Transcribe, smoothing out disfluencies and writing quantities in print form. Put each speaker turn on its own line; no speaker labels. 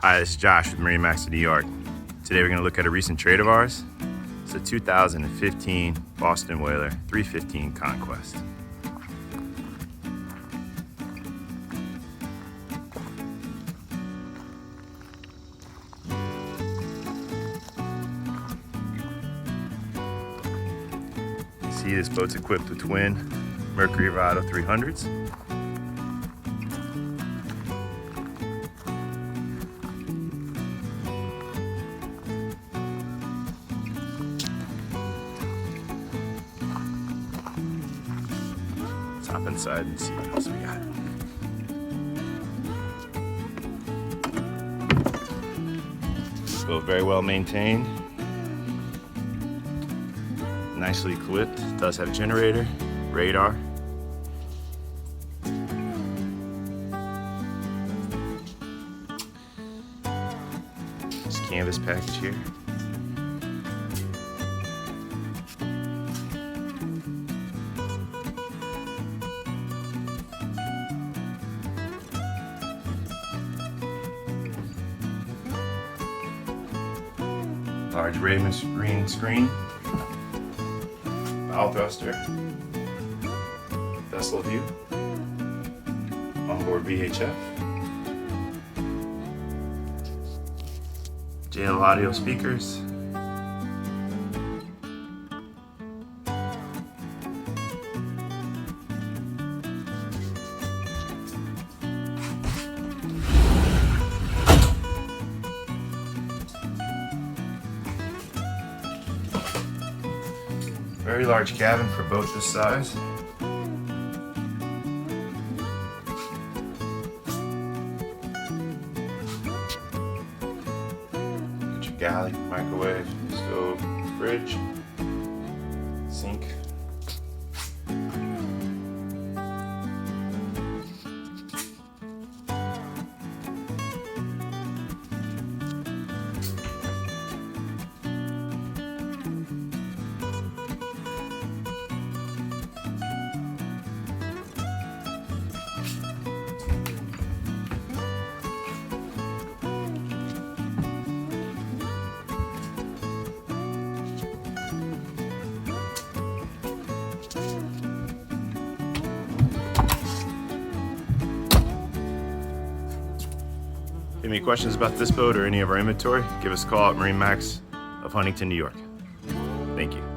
Hi, this is Josh with MarineMax in New York. Today we're going to look at a recent trade of ours. It's a 2015 Boston Whaler 315 Conquest. You see this boat's equipped with twin Mercury Vado 300s. Hop inside and see what else we got. Boat very well maintained, nicely equipped. Does have a generator, radar. This canvas package here. Large Raven green screen, bow thruster, vessel view, onboard VHF, JL audio speakers, very large cabin for boat this size. Get your galley, microwave, stove, fridge, sink. If you have any questions about this boat or any of our inventory, give us a call at MarineMax of Huntington, New York. Thank you.